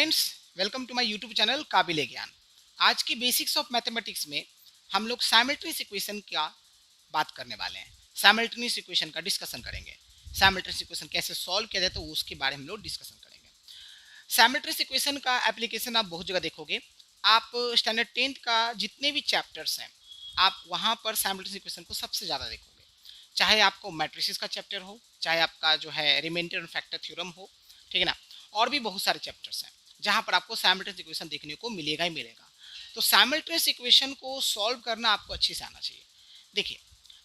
Friends, welcome to my YouTube channel Kabil Gyan. आज की basics of mathematics में हम लोग साइमल्टेनियस इक्वेशन का बात करने वाले हैं। साइमल्टेनियस इक्वेशन का डिस्कशन करेंगे। साइमल्टेनियस इक्वेशन कैसे सॉल्व किया जाए तो उसके बारे में हम लोग डिस्कशन करेंगे। साइमल्टेनियस इक्वेशन का एप्लीकेशन आप बहुत जगह देखोगे। आप स्टैंडर्ड 10th का जितने भी चैप्टर्स हैं आप वहाँ पर साइमल्टेनियस इक्वेशन को सबसे ज़्यादा देखोगे। चाहे आपको मैट्रिसेस का चैप्टर हो, चाहे आपका जो है रिमाइंडर एंड फैक्टर थ्योरम हो, ठीक है ना, और भी बहुत सारे चैप्टर्स हैं जहाँ पर आपको साइमल्टेनियस इक्वेशन देखने को मिलेगा ही मिलेगा। तो साइमल्टेनियस इक्वेशन को सॉल्व करना आपको अच्छे से आना चाहिए। देखिए,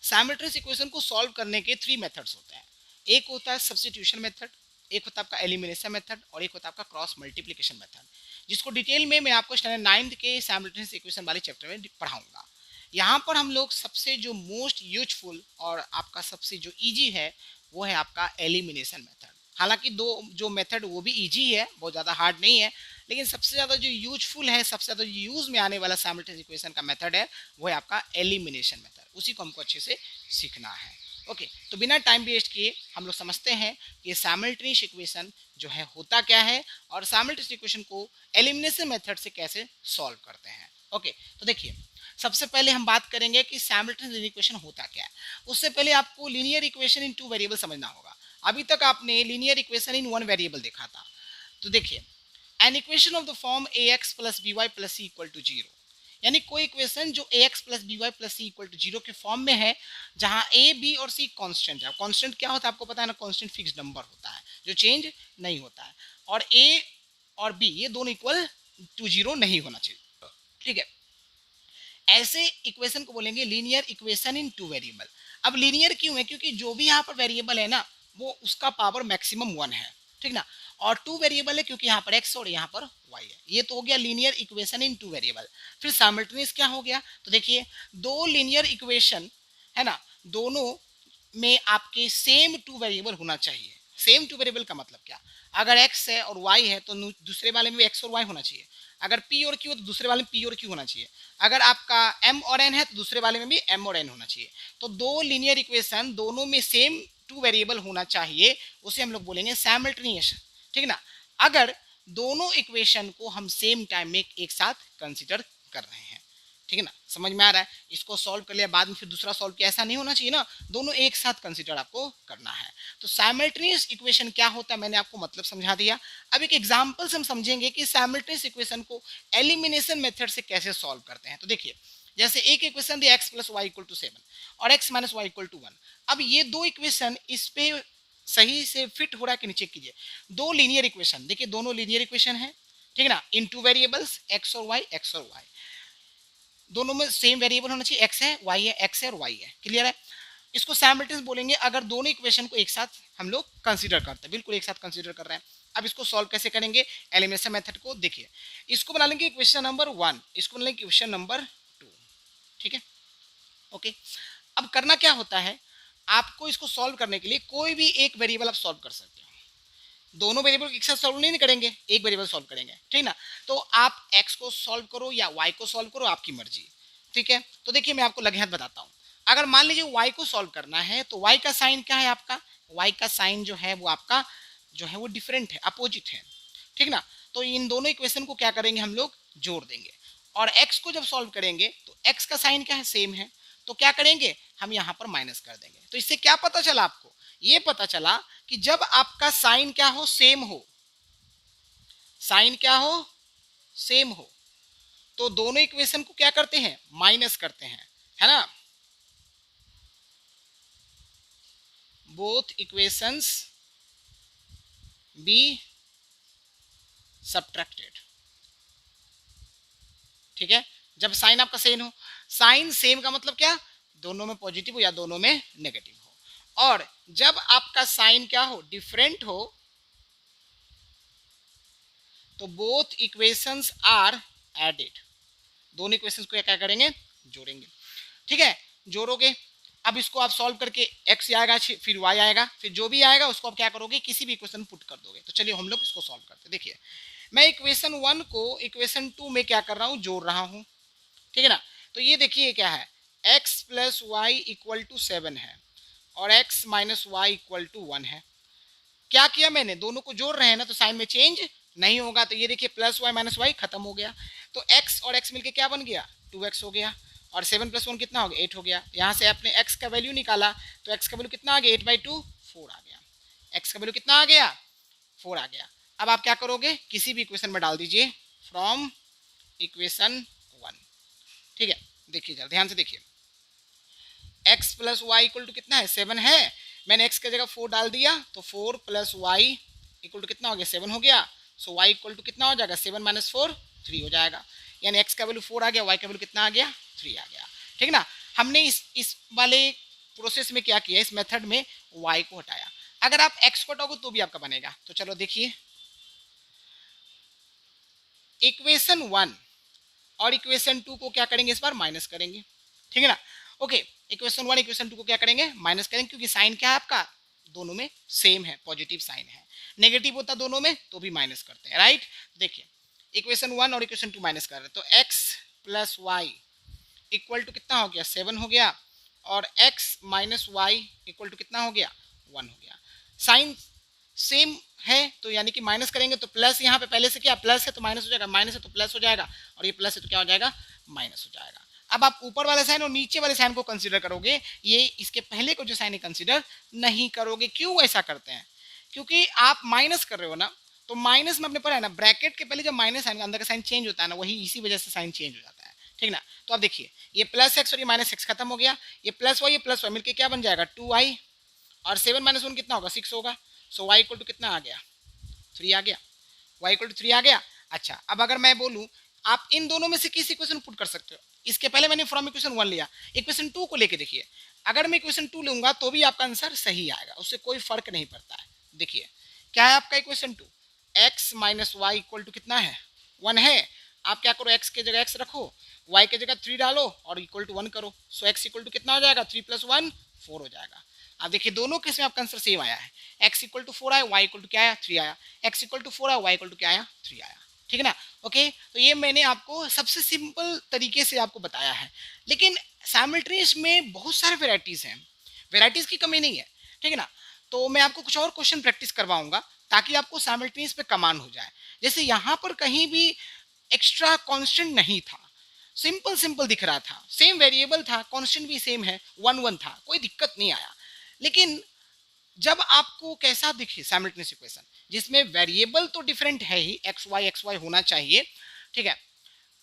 साइमल्टेनियस इक्वेशन को सॉल्व करने के 3 मेथड्स होते हैं। एक होता है सब्स्टिट्यूशन मेथड, एक होता है आपका एलिमिनेशन मेथड और एक होता है आपका क्रॉस मल्टीप्लिकेशन मेथड, जिसको डिटेल में मैं आपको स्टैंडर्ड 9th के साइमल्टेनियस इक्वेशन वाले चैप्टर में पढ़ाऊंगा। यहाँ पर हम लोग सबसे जो मोस्ट यूजफुल और आपका सबसे जो इजी है वो है आपका एलिमिनेशन मेथड। हालांकि दो जो मेथड वो भी इजी है, बहुत ज़्यादा हार्ड नहीं है, लेकिन सबसे ज़्यादा जो यूजफुल है, सबसे ज़्यादा यूज़ में आने वाला साइमल्टेनियस इक्वेशन का मेथड है वो है आपका एलिमिनेशन मेथड। उसी को हमको अच्छे से सीखना है। ओके, तो बिना टाइम वेस्ट किए हम लोग समझते हैं कि साइमल्टेनियस इक्वेशन जो है होता क्या है और साइमल्टेनियस इक्वेशन को एलिमिनेशन मेथड से कैसे सॉल्व करते हैं। ओके, तो देखिए, सबसे पहले हम बात करेंगे कि साइमल्टेनियस लीनियर इक्वेशन होता क्या है। उससे पहले आपको लीनियर इक्वेशन इन 2 वेरिएबल समझना होगा। अभी तक आपने लीनियर इक्वेशन इन 1 वेरिएबल देखा था। तो देखिए, an equation of the form ax plus B Y plus C equal to 0, यानी कोई इक्वेशन जो ax plus B Y plus C equal to 0 के फॉर्म में है, जहां a b और c कांस्टेंट है। कांस्टेंट क्या होता है आपको पता है ना, कांस्टेंट फिक्स नंबर होता है जो चेंज नहीं होता है, और a और b ये दोनों इक्वल टू 0 नहीं होना चाहिए। ठीक है, ऐसे इक्वेशन को बोलेंगे लीनियर इक्वेशन इन 2 वेरिएबल। अब लीनियर क्यों है? क्योंकि जो भी यहाँ पर वेरिएबल है ना वो उसका पावर मैक्सिमम 1 है, ठीक ना, और 2 वेरिएबल है क्योंकि यहाँ पर x और यहाँ पर y है। ये तो हो गया लीनियर इक्वेशन इन 2 वेरिएबल। फिर साइमल्टेनियस क्या हो गया? तो देखिए, दो लीनियर इक्वेशन है ना, दोनों में आपके सेम 2 वेरिएबल होना चाहिए। सेम 2 वेरिएबल का मतलब क्या? अगर x है और y है तो दूसरे वाले में भी x और y होना चाहिए। अगर p और q है तो दूसरे वाले में p और q होना चाहिए। अगर आपका m और n है तो दूसरे वाले में भी m और n होना चाहिए। तो दो लीनियर इक्वेशन दोनों में सेम 2 वेरिएबल होना चाहिए, उसे हम लोग बोलेंगे साइमल्टेनियस, ठीक ना। अगर दोनों इक्वेशन को हम सेम टाइम में एक साथ कंसिडर कर रहे हैं, ठीक है ना, समझ में आ रहा है। इसको सॉल्व कर लिया बाद में फिर दूसरा सॉल्व किया, ऐसा नहीं होना चाहिए ना, दोनों एक साथ कंसिडर आपको करना है। तो साइमल्टेनियस इक्वेशन क्या होता है मैंने आपको मतलब समझा दिया। अब एक एग्जांपल से हम समझेंगे कि साइमल्टेनियस इक्वेशन को एलिमिनेशन मेथड से कैसे सॉल्व करते हैं। तो देखिए, जैसे एक इक्वेशन दिया x plus Y equal to 7 और x minus Y equal to 1। अब ये दो इक्वेशन इस पे सही से फिट हो रहा है कि नहीं चेक कीजिए। दो लीनियर इक्वेशन, देखिए दोनों लीनियर इक्वेशन है, ठीक है ना, इन 2 वेरिएबल्स x और y, दोनों में सेम वेरिएबल होना चाहिए, x है y है, x है और y है। क्लियर है? इसको साइमल्टेनियस बोलेंगे अगर दोनों इक्वेशन को एक साथ हम लोग कंसीडर करते हैं, बिल्कुल एक साथ कंसीडर कर रहे हैं। अब इसको सॉल्व कैसे करेंगे? एलिमिनेशन मेथड को देखिए, इसको बना लेंगे इक्वेशन नंबर 1, इसको बना लेंगे इक्वेशन नंबर 2, ठीक है। ओके, अब करना क्या होता है, आपको इसको सॉल्व करने के लिए कोई भी एक वेरिएबल आप सॉल्व कर सकते हो। दोनों वेरिएबल एक साथ सॉल्व नहीं करेंगे, एक वेरिएबल सॉल्व करेंगे, ठीक ना। तो आप x को सॉल्व करो या y को सॉल्व करो, आपकी मर्जी, ठीक है। तो देखिए, मैं आपको लगे हाथ बताता हूँ। अगर मान लीजिए y को सॉल्व करना है तो y का साइन क्या है आपका? y का साइन जो है वो आपका जो है वो डिफरेंट है, अपोजिट है, ठीक ना। तो इन दोनों इक्वेशन को क्या करेंगे, हम लोग जोड़ देंगे, और x को जब सॉल्व करेंगे तो x का साइन क्या है? सेम है। तो क्या करेंगे, हम यहाँ पर माइनस कर देंगे। तो इससे क्या पता चला आपको? ये पता चला कि जब आपका साइन क्या हो? सेम हो। साइन क्या हो? सेम हो, तो दोनों इक्वेशन को क्या करते हैं? माइनस करते हैं, है ना। बोथ इक्वेशंस बी सब्ट्रैक्टेड, ठीक है। जब साइन आपका सेम हो, साइन सेम का मतलब क्या? दोनों में पॉजिटिव हो या दोनों में नेगेटिव हो। और जब आपका साइन क्या हो? डिफरेंट हो, तो बोथ इक्वेशंस आर एडेड। दोनों इक्वेशंस को क्या करेंगे? जोड़ेंगे, ठीक है। जोड़ोगे, अब इसको आप सॉल्व करके x आएगा, फिर y आएगा, फिर जो भी आएगा उसको आप क्या करोगे? किसी भी इक्वेशन पुट कर दोगे। तो चलिए हम लोग इसको सॉल्व करते हैं। देखिए, मैं इक्वेशन 1 को इक्वेशन 2 में क्या कर रहा हूँ? जोड़ रहा हूँ, ठीक है ना। तो ये देखिए क्या है, x plus Y equal to 7 है और x minus Y equal to 1 है। क्या किया मैंने? दोनों को जोड़ रहे हैं ना, तो साइन में चेंज नहीं होगा तो ये देखिए प्लस वाई माइनस वाई खत्म हो गया, तो x और x मिलके क्या बन गया 2x हो गया, और 7 + 1 कितना हो गया 8 हो गया। यहाँ से आपने x का वैल्यू निकाला तो x का वैल्यू कितना आ गया 8/2 4 आ गया, x का वैल्यू कितना आ गया 4 आ गया। अब आप क्या करोगे किसी भी इक्वेशन में डाल दीजिए फ्रॉम इक्वेशन 1, ठीक है। देखिए जरा ध्यान से देखिए, x + y = कितना है 7 है, मैंने x की जगह 4 डाल दिया तो 4 + y = कितना हो गया 7 हो गया, सो y = कितना हो जाएगा 7 - 4 3 हो जाएगा, यानी x का वैल्यू 4 आ गया, y का वैल्यू कितना आ गया 3 आ गया, ठीक ना। हमने इस वाले प्रोसेस में क्या किया, इस मेथड में y को हटाया। अगर आप x को हटाओगे तो भी आपका बनेगा, तो चलो देखिए इक्वेशन 1 और इक्वेशन 2 को क्या करेंगे इस बार माइनस करेंगे, ठीक है ना। ओके, इक्वेशन 1 इक्वेशन 2 को क्या करेंगे माइनस करेंगे, क्योंकि साइन क्या है आपका दोनों में सेम है, पॉजिटिव साइन है। नेगेटिव होता दोनों में तो भी माइनस करते हैं, राइट। देखिए इक्वेशन 1 और इक्वेशन 2 माइनस कर रहे हैं तो x + y = कितना हो गया 7 हो गया, और x - y = कितना हो गया 1 हो गया। साइन सेम है तो यानी कि माइनस करेंगे तो प्लस, यहाँ पे पहले से क्या प्लस है तो माइनस हो जाएगा, माइनस है तो प्लस हो जाएगा, और ये प्लस है तो क्या हो जाएगा माइनस हो जाएगा। अब आप ऊपर वाले साइन और नीचे वाले साइन को कंसीडर करोगे, ये इसके पहले को जो साइन है कंसीडर नहीं करोगे। क्यों ऐसा करते हैं, क्योंकि आप माइनस कर रहे हो ना, तो माइनस में अपने पढ़ा है ना ब्रैकेट के पहले जब माइनस साइन अंदर का साइन चेंज होता है ना, वही इसी वजह से साइन चेंज हो जाता है, ठीक ना। तो आप देखिए ये +x और ये -x खत्म हो गया, ये +y ये +y मिलकर क्या बन जाएगा 2y, और 7 - 1 कितना होगा 6 होगा, सो y = कितना आ गया 3 आ गया, y = 3 आ गया। अच्छा अब अगर मैं बोलूं आप इन दोनों में से किस इक्वेशन पुट कर सकते हो, इसके पहले मैंने फ्रॉम इक्वेशन 1 लिया, इक्वेशन 2 को लेके देखिए, अगर मैं इक्वेशन 2 लूंगा तो भी आपका आंसर सही आएगा, उससे कोई फर्क नहीं पड़ता है। देखिए क्या है आपका इक्वेशन 2, x - y = कितना है 1 है, आप क्या करो x की जगह x रखो, y की जगह 3 डालो और = 1 करो, सो x = कितना हो जाएगा 3 + 1 4 हो जाएगा। आप देखिए दोनों केस में आपका आंसर सेम आया है, x = 4 आया, y = क्या आया 3 आया, x = 4 आया, y = क्या आया 3 आया, ठीक है ना। ओके तो ये मैंने आपको सबसे सिंपल तरीके से आपको बताया है, लेकिन साइमल्टेनियस में बहुत सारे वेराइटीज हैं, वेराइटीज की कमी नहीं है, ठीक है ना। तो मैं आपको कुछ और क्वेश्चन प्रैक्टिस करवाऊंगा ताकि आपको साइमल्टेनियस पे कमांड हो जाए। जैसे यहाँ पर कहीं भी एक्स्ट्रा कांस्टेंट नहीं था, सिंपल सिंपल दिख रहा था, सेम वेरिएबल था, कांस्टेंट भी सेम है 1 1 था, कोई दिक्कत नहीं आया। लेकिन जब आपको कैसा दिखे साइमल्टेनियस इक्वेशन जिसमें वेरिएबल तो डिफरेंट है ही, एक्स वाई होना चाहिए, ठीक है,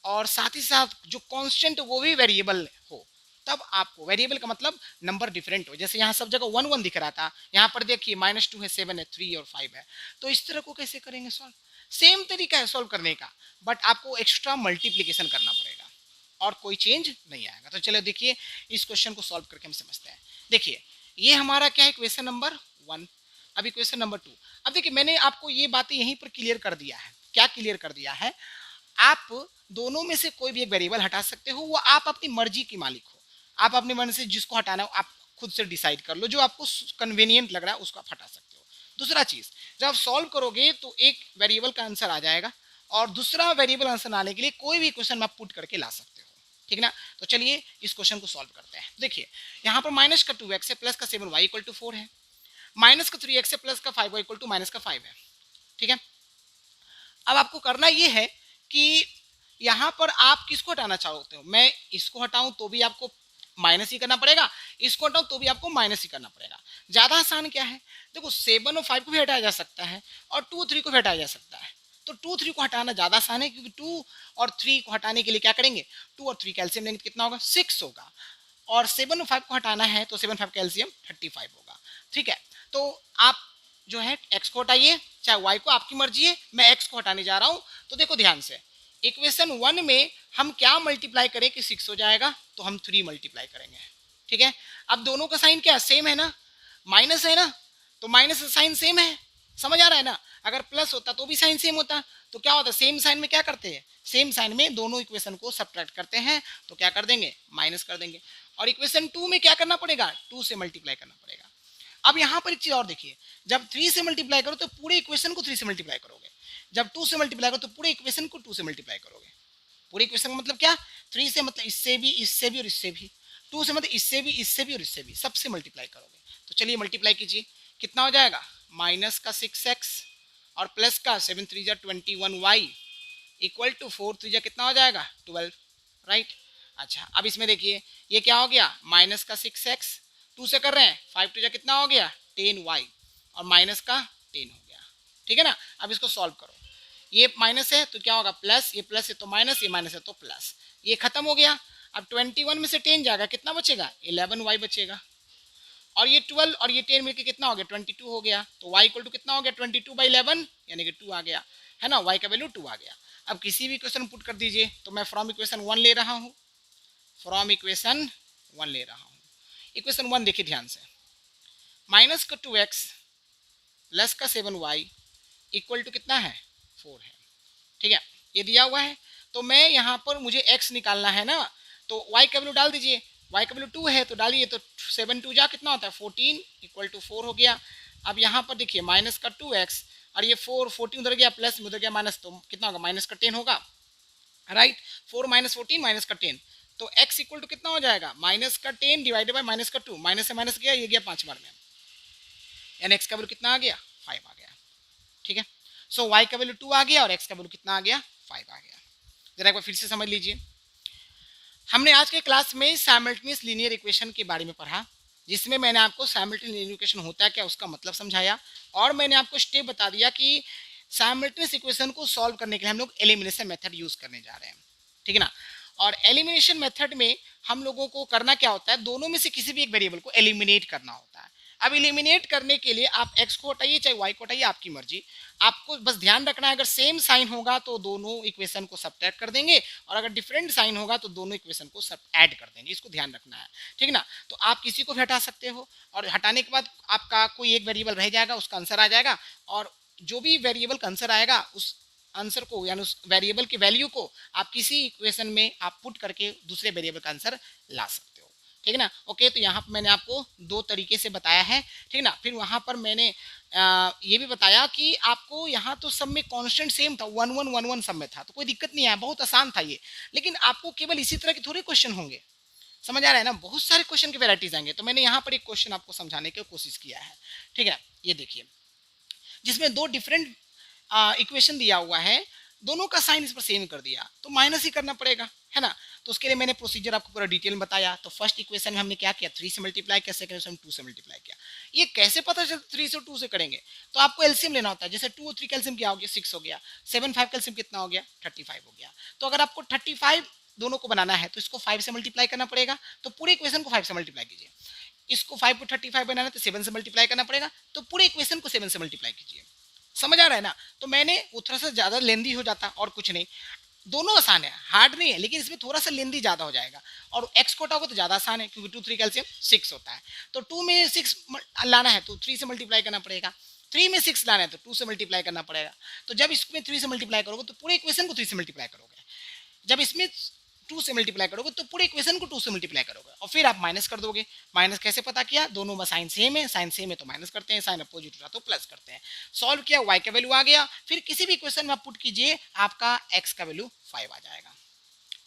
और साथ ही साथ जो कांस्टेंट वो भी वेरिएबल हो, तब आपको वेरिएबल का मतलब नंबर डिफरेंट हो। जैसे यहाँ सब जगह 1 1 दिख रहा था, यहाँ पर देखिए -2 है, 7 है, 3 और 5 है, तो इस तरह को कैसे करेंगे सॉल्व, सेम तरीका है सॉल्व करने का, बट आपको एक्स्ट्रा मल्टीप्लीकेशन करना पड़ेगा और कोई चेंज नहीं आएगा। तो चलो देखिए इस क्वेश्चन को सॉल्व करके हम समझते हैं। देखिए ये हमारा क्या है क्वेश्चन नंबर 1, अभी क्वेश्चन नंबर 2। अब देखिए मैंने आपको ये बातें यहीं पर क्लियर कर दिया है, क्या क्लियर कर दिया है, आप दोनों में से कोई भी एक वेरिएबल हटा सकते हो, वो आप अपनी मर्जी की मालिक हो, आप अपने मन से जिसको हटाना हो आप खुद से डिसाइड कर लो, जो आपको कन्वीनियंट लग रहा है उसको आप हटा सकते हो। दूसरा चीज जब आप सॉल्व करोगे तो एक वेरिएबल का आंसर आ जाएगा, और दूसरा वेरिएबल आंसर आने के लिए कोई भी क्वेश्चन आप पुट करके ला सकते हो, ठीक ना। तो चलिए इस क्वेश्चन को सॉल्व करते हैं। देखिए यहाँ पर माइनस का 2x है, प्लस का 7y = 4 है, माइनस का 3x है, प्लस का 5y = -5 है, ठीक है। अब आपको करना ये है कि यहाँ पर आप किसको हटाना चाहते हो, मैं इसको हटाऊं तो भी आपको माइनस ही करना पड़ेगा, इसको हटाऊं तो भी आपको माइनस ही करना पड़ेगा। ज्यादा आसान क्या है, देखो 7 और 5 को भी हटाया जा सकता है और 2 3 को भी हटाया जा सकता है, तो 2 3 को हटाना ज्यादा आसान है, क्योंकि 2 और 3 को हटाने के लिए क्या करेंगे 2 और 3 कैल्सियम लेंगे तो कितना होगा 6 होगा, और 7 और 5 को हटाना है तो 7 5 कैल्सियम 35 होगा, ठीक है। तो आप जो है x को हटाइए चाहे y को, आपकी मर्जी है, मैं x को हटाने जा रहा हूं। तो देखो ध्यान से इक्वेशन 1 में हम क्या मल्टीप्लाई करें कि 6 हो जाएगा, तो हम 3 मल्टीप्लाई करेंगे, ठीक है। अब दोनों का साइन क्या सेम है ना, माइनस है ना, तो माइनस का साइन सेम है, समझ आ रहा है ना। अगर प्लस होता तो भी साइन सेम होता, तो क्या होता सेम साइन में क्या करते हैं, सेम साइन में दोनों इक्वेशन को सब्ट्रैक्ट करते हैं, तो क्या कर देंगे माइनस कर देंगे। और इक्वेशन 2 में क्या करना पड़ेगा 2 से मल्टीप्लाई करना पड़ेगा। अब यहाँ पर एक चीज और देखिए, जब 3 से मल्टीप्लाई करो तो पूरे इक्वेशन को 3 से मल्टीप्लाई करोगे, जब 2 से मल्टीप्लाई करो तो पूरे इक्वेशन को 2 से मल्टीप्लाई करोगे। पूरे इक्वेशन का मतलब क्या, 3 से मतलब इससे भी और इससे भी, 2 से मतलब इससे भी और इससे भी, सबसे मल्टीप्लाई करोगे। तो चलिए मल्टीप्लाई कीजिए, कितना हो जाएगा माइनस का 6x और प्लस का 7 3 जा 21y इक्वल टू 4 3 जा कितना हो जाएगा 12, राइट। अच्छा अब इसमें देखिए ये क्या हो गया माइनस का 6x 2 से कर रहे हैं 5 2 जा कितना हो गया 10y और माइनस का 10 हो गया, ठीक है ना। अब इसको सॉल्व करो, ये माइनस है तो क्या होगा प्लस, ये प्लस है तो माइनस, ये माइनस है तो प्लस, ये खत्म हो गया। अब 21 में से 10 जाएगा कितना बचेगा 11y बचेगा और ये 12 और ये 10 मिलकर कितना हो गया 22 हो गया। तो y इक्वल टू कितना हो गया 22/11 यानी कि 2 आ गया, है ना, y का वैल्यू 2 आ गया। अब किसी भी इक्वेशन पुट कर दीजिए, तो मैं फ्रॉम इक्वेशन 1 ले रहा हूँ, फ्रॉम इक्वेशन 1 ले रहा हूँ। इक्वेशन 1 देखिए ध्यान से, माइनस का 2x प्लस का 7y इक्वल टू कितना है 4 है, ठीक है, ये दिया हुआ है। तो मैं यहाँ पर मुझे x निकालना है ना, तो y का वैल्यू डाल दीजिए, y का वैल्यू 2 है तो डालिए, तो 7 2 जा कितना होता है 14 इक्वल टू 4 हो गया। अब यहाँ पर देखिए माइनस का 2x और ये 14 उधर गया प्लस में उधर गया माइनस, तो कितना होगा माइनस का 10 होगा, राइट। 4 माइनस 14 माइनस का 10, तो x इक्वल टू कितना हो जाएगा माइनस का 10 डिवाइडेड बाई माइनस का 2, माइनस से माइनस गया ये गया 5 बार में, यानी x का वैल्यू कितना आ गया 5 आ गया, ठीक है। सो y का वैल्यू 2 आ गया और x का वैल्यू कितना आ गया 5 आ गया। जरा एक बार फिर से समझ लीजिए, हमने आज के क्लास में साइमल्टेनियस लीनियर इक्वेशन के बारे में पढ़ा, जिसमें मैंने आपको साइमल्टेनियस लीनियर इक्वेशन होता है क्या उसका मतलब समझाया, और मैंने आपको स्टेप बता दिया कि साइमल्टेनियस इक्वेशन को सॉल्व करने के लिए हम लोग एलिमिनेशन मेथड यूज करने जा रहे हैं, ठीक है ना। और एलिमिनेशन मेथड में हम लोगों को करना क्या होता है, दोनों में से किसी भी एक वेरिएबल को एलिमिनेट करना होता है। अब एलिमिनेट करने के लिए आप x को हटाइए चाहे y को हटाइए, आपकी मर्जी, आपको बस ध्यान रखना है अगर सेम साइन होगा तो दोनों इक्वेशन को सब्ट्रैक्ट कर देंगे, और अगर डिफरेंट साइन होगा तो दोनों इक्वेशन को सब ऐड कर देंगे, इसको ध्यान रखना है, ठीक है ना। तो आप किसी को भी हटा सकते हो और हटाने के बाद आपका कोई एक वेरिएबल रह जाएगा, उसका आंसर आ जाएगा, और जो भी वेरिएबल का आंसर आएगा उस आंसर को यानी उस वेरिएबल की वैल्यू को आप किसी इक्वेशन में आप पुट करके दूसरे वेरिएबल का आंसर ला सकते हो, ठीक है ना। ओके, तो यहाँ पर मैंने आपको दो तरीके से बताया है, ठीक है ना। फिर वहाँ पर मैंने ये भी बताया कि आपको यहाँ तो सब में कांस्टेंट सेम था, 1 1 1 1 सब में था, तो कोई दिक्कत नहीं है, बहुत आसान था ये। लेकिन आपको केवल इसी तरह के थोड़े क्वेश्चन होंगे, समझ आ रहा है ना, बहुत सारे क्वेश्चन की वैराइटीज आएंगे। तो मैंने यहाँ पर एक क्वेश्चन आपको समझाने की कोशिश किया है, ठीक है। ये देखिए जिसमें दो डिफरेंट इक्वेशन दिया हुआ है, दोनों का साइन इस पर सेम कर दिया, तो माइनस ही करना पड़ेगा, है ना। तो उसके लिए मैंने प्रोसीजर आपको पूरा डिटेल में बताया। तो फर्स्ट इक्वेशन में हमने क्या किया 3 से मल्टीप्लाई किया, सेकंड में 2 से मल्टीप्लाई किया। ये कैसे पता चल 3 से 2 से करेंगे, तो आपको एलसीएम लेना होता है। जैसे 2 और 3 का एलसीएम क्या हो गया 6 हो गया, 7 5 का एलसीएम कितना हो गया 35 हो गया। तो अगर आपको 35 दोनों को बनाना है तो इसको 5 से मल्टीप्लाई करना पड़ेगा, तो पूरे इक्वेशन को 5 से मल्टीप्लाई कीजिए। इसको 5 को 35 बनाना है तो 7 से मल्टीप्लाई करना पड़ेगा, तो पूरे इक्वेशन को 7 से मल्टीप्लाई कीजिए। समझ आ रहा है ना। तो मैंने वो थोड़ा सा ज़्यादा लेंदी हो जाता और कुछ नहीं, दोनों आसान है, हार्ड नहीं है, लेकिन इसमें थोड़ा सा लेंदी ज़्यादा हो जाएगा। और एक्स कोटा होगा तो ज़्यादा आसान है, क्योंकि 2 3 कैल्शियम 6 होता है, तो 2 में 6 लाना है तो 3 से मल्टीप्लाई करना पड़ेगा, 3 में 6 लाना है तो 2 से मल्टीप्लाई करना पड़ेगा। तो जब इसमें 3 से मल्टीप्लाई करोगे तो पूरे इक्वेशन को 3 से मल्टीप्लाई करोगे, जब इसमें 2 से मल्टीप्लाई करोगे तो पूरे इक्वेशन को 2 से मल्टीप्लाई करोगे, और फिर आप माइनस कर दोगे। माइनस कैसे पता किया, दोनों में साइन सेम है, साइन सेम है तो माइनस करते हैं, साइन अपोजिट हो रहा तो प्लस करते हैं। सॉल्व किया, y का वैल्यू आ गया, फिर किसी भी इक्वेशन में आप पुट कीजिए, आपका x का वैल्यू 5 आ जाएगा।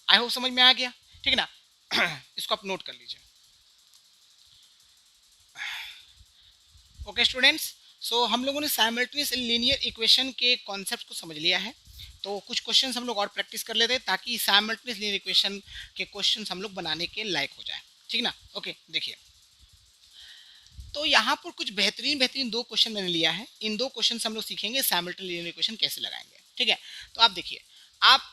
आई होप समझ में आ गया, ठीक है ना। इसको आप नोट कर लीजिए। ओके स्टूडेंट्स, सो हम लोगों ने साइमल्टेनियस लीनियर इक्वेशन के कॉन्सेप्ट को समझ लिया है। तो कुछ क्वेश्चंस हम लोग और प्रैक्टिस कर लेते हैं, ताकि साइमल्टेनियस लीनियर इक्वेशन के क्वेश्चंस हम लोग बनाने के लायक हो जाए, ठीक ना। ओके देखिए, तो यहाँ पर कुछ बेहतरीन दो क्वेश्चन मैंने लिया है। इन दो क्वेश्चन से हम लोग सीखेंगे साइमल्टेनियस लीनियर इक्वेशन कैसे लगाएंगे, ठीक है। तो आप देखिए, आप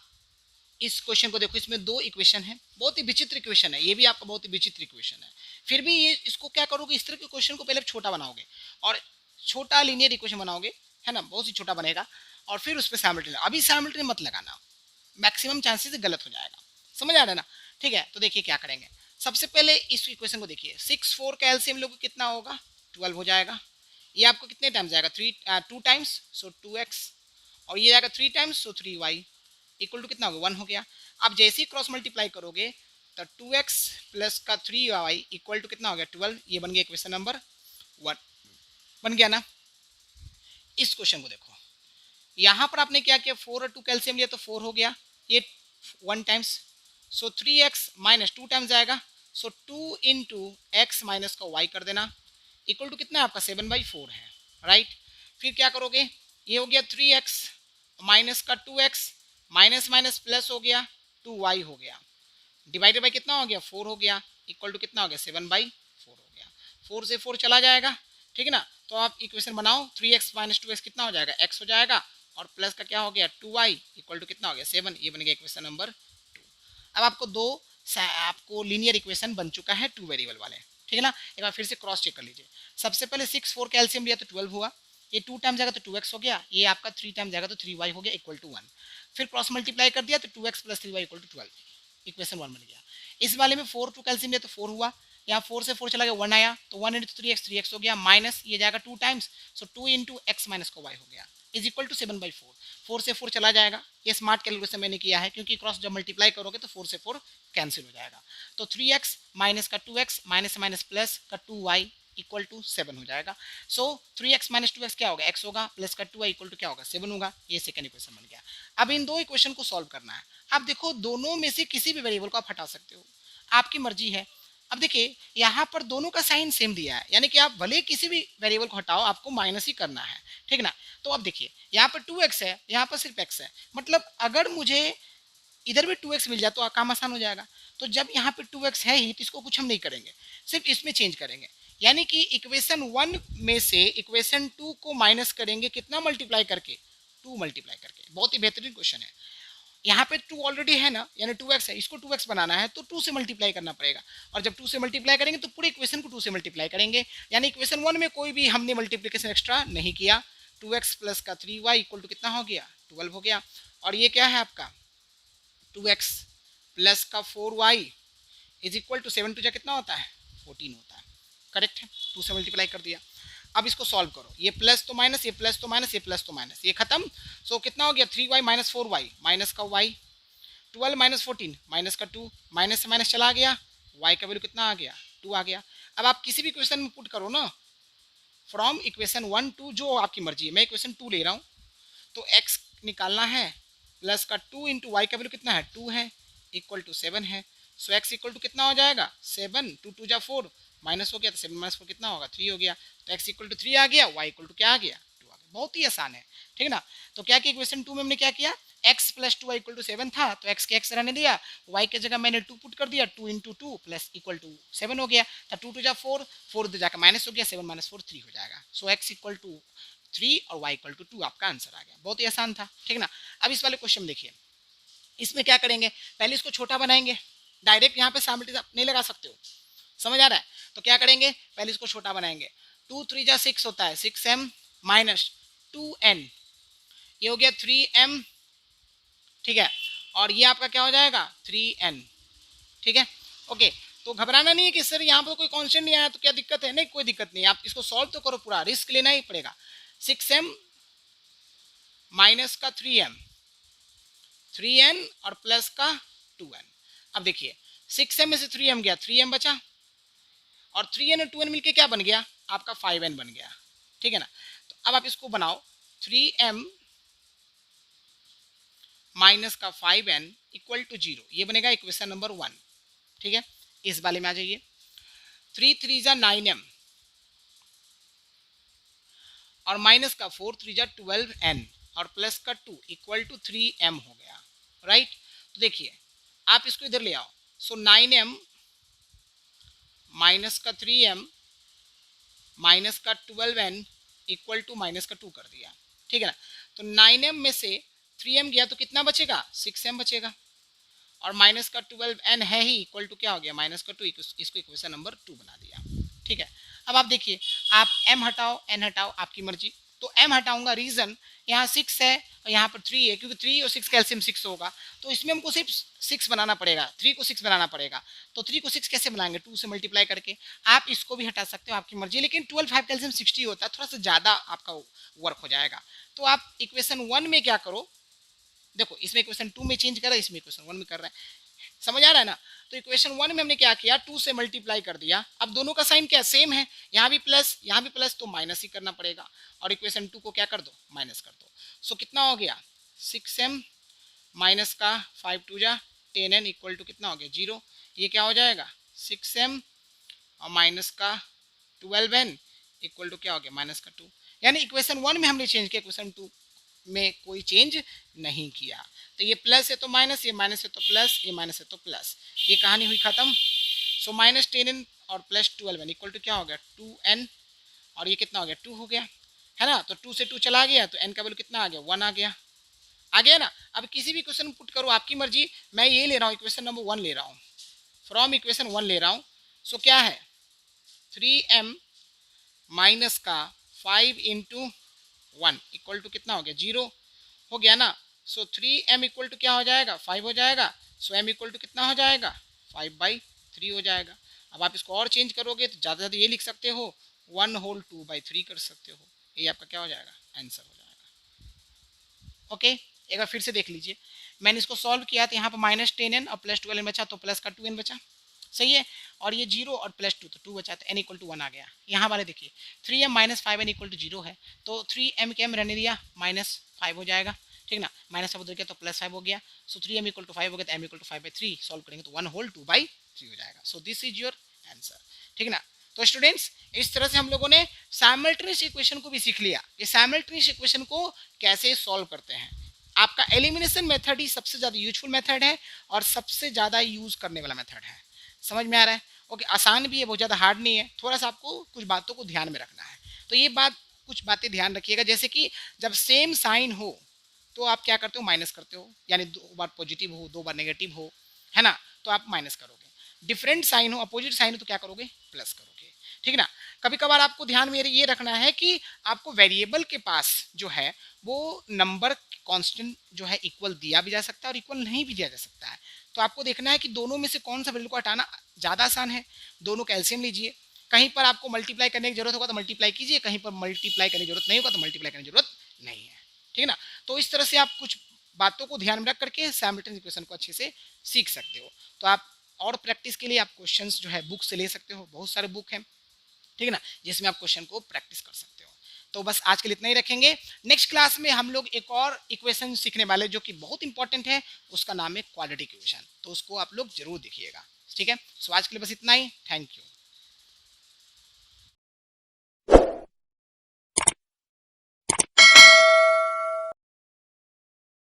इस क्वेश्चन को देखो, इसमें दो इक्वेशन है, बहुत ही विचित्र इक्वेशन है, ये भी आपका बहुत ही विचित्र इक्वेशन है। फिर भी ये इसको क्या करोगे, इस तरह के क्वेश्चन को पहले छोटा बनाओगे और छोटा लीनियर इक्वेशन बनाओगे, है ना, बहुत ही छोटा बनेगा, और फिर उस पर साइमल्टेनियस, अभी साइमल्टेनियस मत लगाना, मैक्सिमम चांसेस गलत हो जाएगा। समझ आ रहा है ना, ठीक है। तो देखिए क्या करेंगे, सबसे पहले इस इक्वेशन को देखिए, 6 4 का एलसीएम लोगे कितना होगा 12 हो जाएगा। ये आपको कितने टाइम्स जाएगा 2 टाइम्स, सो 2x, और ये जाएगा 3 times, so 3y equal to कितना होगा 1 हो गया। अब जैसे ही क्रॉस मल्टीप्लाई करोगे तो 2x प्लस का 3y इक्वल टू कितना हो गया 12, ये बन गया इक्वेशन नंबर 1, बन गया ना। इस क्वेश्चन को देखो, यहाँ पर आपने क्या किया 4 और 2 कैल्शियम लिया तो 4 हो गया, ये 1 टाइम्स, सो 3x माइनस 2 टाइम्स जाएगा, सो 2 इंटू एक्स माइनस का y कर देना, इक्वल टू कितना है आपका 7/4 है, राइट। फिर क्या करोगे, ये हो गया 3x माइनस का 2x, माइनस माइनस प्लस हो गया 2y हो गया, डिवाइडेड बाई कितना हो गया 4 हो गया, इक्वल टू कितना हो गया 7/4 हो गया। 4 से 4 चला जाएगा, ठीक है ना। तो आप इक्वेशन बनाओ, 3x माइनस 2x कितना हो जाएगा, x हो जाएगा, और प्लस का क्या हो गया 2y इक्वल टू कितना हो गया 7। ये बन गया इक्वेशन नंबर 2। अब आपको लीनियर इक्वेशन बन चुका है 2 वेरिएबल वाले, ठीक है ना। एक बार फिर से क्रॉस चेक कर लीजिए। सबसे पहले 6 4 का एलसीएम लिया तो 12 हुआ, ये 2 टाइम जाएगा तो 2x हो गया, ये आपका 3 टाइम जाएगा तो 3y हो गया इक्वल टू 1। फिर क्रॉस मल्टीप्लाई कर दिया तो 2x plus 3y equal to 12, equation 1 बन गया। इस वाले में 4 2 कैल्सियम लिया तो 4 हुआ, यहाँ 4 से 4 चला गया 1 आया, तो 1 इंटू 3x हो गया, माइनस ये जाएगा 2 टाइम्स, सो 2 इंटू एक्स माइनस को y हो गया इज इक्वल टू 7/4। 4 से 4 चला जाएगा, ये स्मार्ट कैलकुलेशन मैंने किया है क्योंकि क्रॉस जब मल्टीप्लाई करोगे तो 4 से 4 कैंसिल हो जाएगा। तो 3x माइनस का 2x माइनस माइनस प्लस का 2y इक्वल टू 7 हो जाएगा। सो 3x माइनस 2x क्या होगा, x होगा, प्लस का 2y इक्वल टू क्या होगा 7 होगा। ये सेकंड इक्वेशन बन गया। अब इन दो इक्वेशन को सॉल्व करना है। अब देखो दोनों में से किसी भी वेरिएबल को आप हटा सकते हो, आपकी मर्जी है। अब देखिए यहाँ पर दोनों का साइन सेम दिया है, यानी कि आप भले किसी भी वेरिएबल को हटाओ आपको माइनस ही करना है, ठीक ना। तो अब देखिए यहाँ पर 2x है, यहाँ पर सिर्फ x है, मतलब अगर मुझे इधर भी 2x मिल जाए तो काम आसान हो जाएगा। तो जब यहाँ पे 2x है ही तो इसको कुछ हम नहीं करेंगे, सिर्फ इसमें चेंज करेंगे, यानी कि इक्वेशन 1 में से इक्वेशन 2 को माइनस करेंगे कितना मल्टीप्लाई करके, 2 मल्टीप्लाई करके। बहुत ही बेहतरीन क्वेश्चन है। यहाँ पे 2 ऑलरेडी है ना, यानी 2x है, इसको 2x बनाना है तो 2 से मल्टीप्लाई करना पड़ेगा, और जब 2 से मल्टीप्लाई करेंगे तो पूरे इक्वेशन को 2 से मल्टीप्लाई करेंगे, यानी इक्वेशन 1 में कोई भी हमने मल्टीप्लिकेशन एक्स्ट्रा नहीं किया। 2x प्लस का 3y इक्वल टू कितना हो गया 12 हो गया, और ये क्या है आपका 2x प्लस का 4y is equal to 7 to जा कितना होता है 14 होता है, करेक्ट है। 2 से मल्टीप्लाई कर दिया। अब इसको सॉल्व करो, ये प्लस तो माइनस, ये प्लस तो माइनस, ये प्लस तो माइनस, ये खत्म। सो कितना हो गया 3y माइनस 4y माइनस का y, 12 माइनस 14 माइनस का 2, माइनस से माइनस चला गया, y का वैल्यू कितना आ गया 2 आ गया। अब आप किसी भी इक्वेशन में पुट करो ना, फ्रॉम इक्वेशन 1 टू, जो आपकी मर्जी है, मैं इक्वेशन 2 ले रहा हूँ, तो x निकालना है, प्लस का 2 इंटू वाई का वैल्यू कितना है 2 है, इक्वल टू 7 है। सो x इक्वल टू कितना हो जाएगा 7, 2 2 जा 4, माइनस हो गया तो 7 माइनस 4 कितना होगा 3 हो गया, तो x इक्वल टू 3 आ गया, y इक्वल टू क्या आ गया 2 आ गया। बहुत ही आसान है, ठीक है ना। तो क्या कि इक्वेशन 2 में हमने क्या किया, x plus 2y equal to 7 था तो x के x रहने दिया, y की जगह मैंने 2 पुट कर दिया, 2 इंटू 2 प्लस इक्वल टू 7 हो गया, तो 2 2 जा 4, 4 2 जाकर माइनस हो गया, 7 माइनस 4 3 हो जाएगा। सो x इक्वल टू 3 और y इक्वल टू 2 आपका आंसर आ गया। बहुत ही आसान था, ठीक ना। अब इस वाले क्वेश्चन देखिए, इसमें क्या करेंगे, पहले इसको छोटा बनाएंगे, डायरेक्ट यहाँ पे सामने नहीं लगा सकते हो, समझ आ रहा है। तो क्या करेंगे, पहले इसको छोटा बनाएंगे, 2 3 जा 6 होता है, 6m माइनस 2n, ये हो गया 3m, ठीक है, और ये आपका क्या हो जाएगा 3n, ठीक है। ओके, तो घबराना नहीं है कि सर यहाँ पर कोई कॉन्स्टेंट नहीं आया तो क्या दिक्कत है, नहीं कोई दिक्कत नहीं, आप इसको सॉल्व तो करो, पूरा रिस्क लेना ही पड़ेगा। 6m माइनस का 3n और प्लस का 2n। अब देखिए 6m में से 3m गया, 3m बचा, और 3n और 2n मिलके क्या बन गया आपका 5n बन गया, ठीक है ना। तो अब आप इसको बनाओ, 3m माइनस का 5n इक्वल टू 0, ये बनेगा इक्वेशन नंबर 1, ठीक है। इस वाले में आ जाइए, 3 3 जा 9m और माइनस का 4 3 जा 12n और प्लस का 2 इक्वल टू 3m हो गया, राइट। तो देखिए आप इसको इधर ले आओ, सो 9m माइनस का 3m माइनस का 12n इक्वल टू माइनस का 2 कर दिया, ठीक है ना। तो 9m में से 3m गया तो कितना बचेगा 6m बचेगा, और माइनस का 12n है ही, इक्वल टू क्या हो गया माइनस का 2, इसको इक्वेशन नंबर 2 बना दिया, ठीक है। अब आप देखिए, आप m हटाओ n हटाओ आपकी मर्जी, तो m हटाऊंगा, रीजन यहाँ 6 है और यहाँ पर 3 है, क्योंकि 3 और 6 कैल्सियम 6 होगा, तो इसमें हमको सिर्फ 6 बनाना पड़ेगा, 3 को 6 बनाना पड़ेगा। तो 3 को 6 कैसे बनाएंगे, 2 से मल्टीप्लाई करके। आप इसको भी हटा सकते हो, आपकी मर्जी, लेकिन 12 5 कैल्सियम 60 होता है, थोड़ा सा ज़्यादा आपका वर्क हो जाएगा। तो आप इक्वेशन 1 में क्या करो, देखो इसमें इक्वेशन 2 में चेंज कर रहा है, इसमें इक्वेशन 1 में कर रहा है, समझ आ रहा है ना। तो इक्वेशन 1 में हमने क्या किया 2 से मल्टीप्लाई कर दिया, अब दोनों का साइन क्या सेम है, यहाँ भी प्लस तो माइनस ही करना पड़ेगा, और इक्वेशन 2 को क्या कर दो माइनस कर दो। सो कितना हो गया 6m माइनस का 5 2 जा 10n इक्वल टू कितना हो गया 0, ये क्या हो जाएगा 6m और माइनस का 12n इक्वल टू क्या हो गया माइनस का 2, यानी इक्वेशन 1 में हमने चेंज किया इक्वेशन 2, में कोई चेंज नहीं किया। तो ये प्लस है तो माइनस, ये माइनस है तो प्लस, ये माइनस है तो प्लस, ये कहानी हुई खत्म। सो माइनस 10n और प्लस 12n इक्वल टू क्या हो गया 2n, और ये कितना हो गया 2 हो गया, है ना। तो 2 से 2 चला गया तो n का वैल्यू कितना आ गया 1 आ गया ना। अब किसी भी क्वेश्चन पुट करो आपकी मर्जी, मैं ये ले रहा हूँ इक्वेशन नंबर 1 ले रहा हूँ, फ्रॉम इक्वेशन 1 ले रहा हूँ। सो क्या है 3m माइनस का 5 इंटू 1 इक्वल टू कितना हो गया 0 हो गया ना। सो 3m इक्वल टू क्या हो जाएगा 5 हो जाएगा। सो m इक्वल टू कितना हो जाएगा 5/3 हो जाएगा। अब आप इसको और चेंज करोगे तो ज़्यादा ज़्यादा ये लिख सकते हो 1 होल 2/3 कर सकते हो, ये आपका क्या हो जाएगा आंसर हो जाएगा। ओके, एक बार फिर से देख लीजिए, मैंने इसको सॉल्व किया तो यहाँ पर माइनस 10n और प्लस 12n बचा, तो प्लस का 2n बचा, सही है। और ये 0 और प्लस 2 तो 2 बचा, तो n इक्वल टू 1 आ गया। यहाँ वाले देखिए 3m minus 5n equal to 0 है, तो 3m के m रहने दिया माइनस 5 हो जाएगा, ठीक ना। माइनस 5 उधर गया तो प्लस 5 हो गया। सो 3m इक्वल टू 5 हो गया, तो m इक्वल टू 5/3 सॉल्व करेंगे तो 1 होल 2/3 हो जाएगा। So this is your answer, ठीक ना। तो स्टूडेंट्स इस तरह से हम लोगों ने साइमल्टेनियस इक्वेशन को भी सीख लिया, ये साइमल्टेनियस इक्वेशन को कैसे सॉल्व करते हैं। आपका एलिमिनेशन मेथड ही सबसे ज़्यादा यूजफुल मेथड है और सबसे ज़्यादा यूज करने वाला मेथड है। समझ में आ रहा है? ओके, आसान भी है, बहुत ज़्यादा हार्ड नहीं है, थोड़ा सा आपको कुछ बातों को ध्यान में रखना है। तो ये बात कुछ बातें ध्यान रखिएगा, जैसे कि जब सेम साइन हो तो आप क्या करते हो माइनस करते हो, यानी 2 बार पॉजिटिव हो 2 बार नेगेटिव हो, है ना, तो आप माइनस करोगे। डिफरेंट साइन हो अपोजिट साइन हो तो क्या करोगे प्लस करोगे, ठीक ना। कभी कभार आपको ध्यान में ये रखना है कि आपको वेरिएबल के पास जो है वो नंबर कांस्टेंट जो है इक्वल दिया भी जा सकता है और इक्वल नहीं भी दिया जा सकता है। तो आपको देखना है कि दोनों में से कौन सा वैल्यू को हटाना ज़्यादा आसान है। दोनों का एलसीएम लीजिए, कहीं पर आपको मल्टीप्लाई करने की जरूरत होगा तो मल्टीप्लाई कीजिए, कहीं पर मल्टीप्लाई करने की जरूरत नहीं होगा तो मल्टीप्लाई करने की जरूरत नहीं है, ठीक है ना। तो इस तरह से आप कुछ बातों को ध्यान में रख करके साइमल्टेनियस इक्वेशन को अच्छे से सीख सकते हो। तो आप और प्रैक्टिस के लिए आप क्वेश्चंस जो है बुक से ले सकते हो, बहुत सारे बुक हैं, ठीक है ना, जिसमें आप क्वेश्चन को प्रैक्टिस कर सकते हो। तो बस आज के लिए इतना ही रखेंगे। नेक्स्ट क्लास में हम लोग एक और इक्वेशन सीखने वाले जो कि बहुत इंपॉर्टेंट है, उसका नाम है क्वाड्रेटिक इक्वेशन, तो उसको आप लोग जरूर देखिएगा, ठीक है। सो आज के लिए बस इतना ही, थैंक यू।